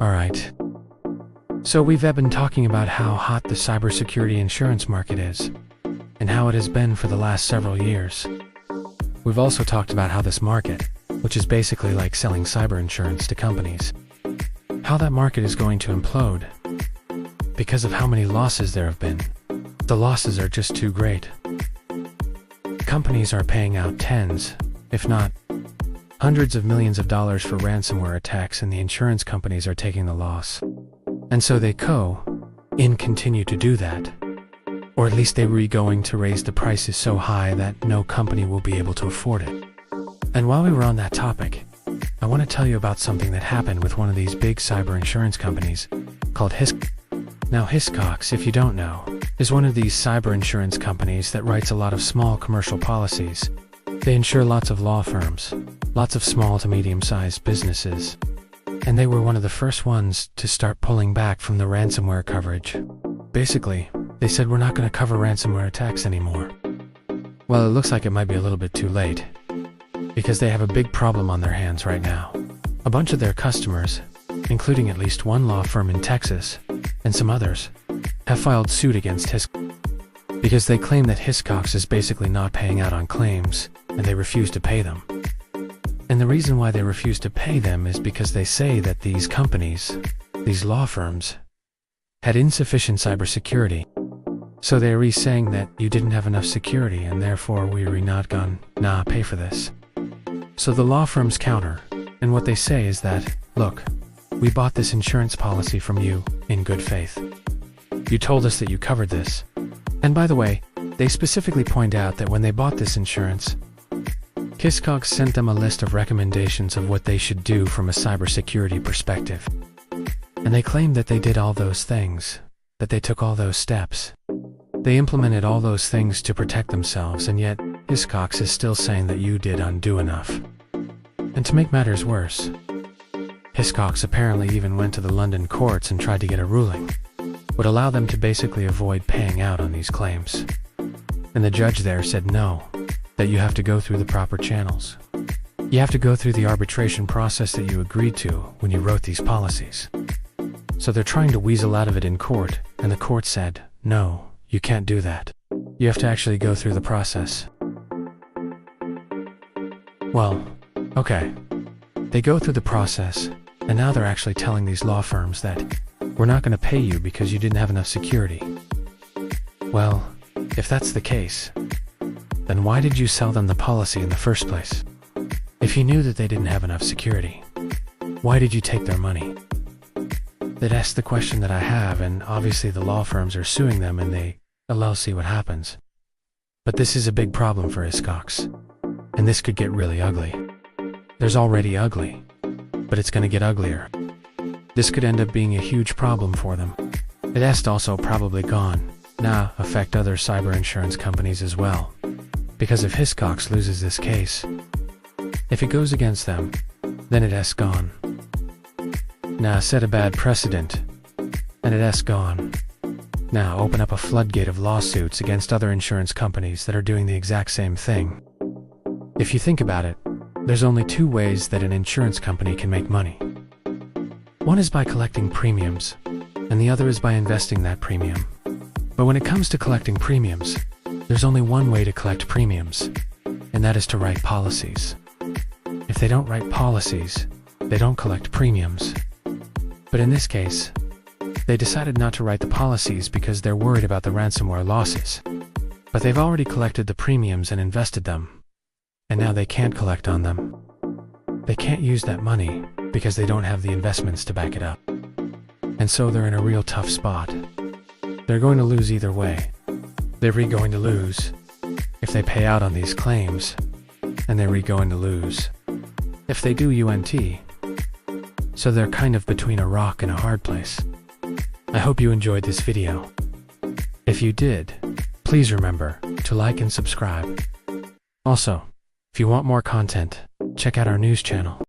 Alright. So we've been talking about how hot the cybersecurity insurance market is, and how it has been for the last several years. We've also talked about how this market, which is basically like selling cyber insurance to companies, how that market is going to implode because of how many losses there have been. The losses are just too great. Companies are paying out tens, if not hundreds of millions of dollars for ransomware attacks, and the insurance companies are taking the loss. And so they continue to do that. Or at least they were going to raise the prices so high that no company will be able to afford it. And while we were on that topic, I want to tell you about something that happened with one of these big cyber insurance companies called Hiscox. Now Hiscox, if you don't know, is one of these cyber insurance companies that writes a lot of small commercial policies. They insure lots of law firms, lots of small to medium-sized businesses. And they were one of the first ones to start pulling back from the ransomware coverage. Basically, they said we're not going to cover ransomware attacks anymore. Well, it looks like it might be a little bit too late, because they have a big problem on their hands right now. A bunch of their customers, including at least one law firm in Texas, and some others, have filed suit against Hiscox because they claim that Hiscox is basically not paying out on claims, and they refuse to pay them. And the reason why they refuse to pay them is because they say that these companies, these law firms, had insufficient cybersecurity. So they're saying that you didn't have enough security and therefore we're not gonna pay for this. So the law firms counter, and what they say is that, look, we bought this insurance policy from you in good faith. You told us that you covered this. And by the way, they specifically point out that when they bought this insurance, Hiscox sent them a list of recommendations of what they should do from a cybersecurity perspective. And they claimed that they did all those things, that they took all those steps. They implemented all those things to protect themselves, and yet Hiscox is still saying that you didn't do enough. And to make matters worse, Hiscox apparently even went to the London courts and tried to get a ruling, would allow them to basically avoid paying out on these claims. And the judge there said no, that you have to go through the proper channels. You have to go through the arbitration process that you agreed to when you wrote these policies. So they're trying to weasel out of it in court, and the court said, no, you can't do that. You have to actually go through the process. Well, okay. They go through the process, and now they're actually telling these law firms that we're not going to pay you because you didn't have enough security. Well, if that's the case, then why did you sell them the policy in the first place? If you knew that they didn't have enough security, why did you take their money? That's the question that I have, and obviously the law firms are suing them and they'll see what happens. But this is a big problem for Hiscox, and this could get really ugly. There's already ugly, but it's going to get uglier. This could end up being a huge problem for them. It has also probably affect other cyber insurance companies as well. Because if Hiscox loses this case, if it goes against them, then it has gone. Set a bad precedent, and it has gone. Now open up a floodgate of lawsuits against other insurance companies that are doing the exact same thing. If you think about it, there's only two ways that an insurance company can make money. One is by collecting premiums, and the other is by investing that premium. But when it comes to collecting premiums, there's only one way to collect premiums, and that is to write policies. If they don't write policies, they don't collect premiums. But in this case, they decided not to write the policies because they're worried about the ransomware losses. But they've already collected the premiums and invested them, and now they can't collect on them. They can't use that money because they don't have the investments to back it up. And so they're in a real tough spot. They're going to lose either way. They're going to lose if they pay out on these claims, and they're going to lose if they do UNT. So they're kind of between a rock and a hard place. I hope you enjoyed this video. If you did, please remember to like and subscribe. Also, if you want more content, check out our news channel.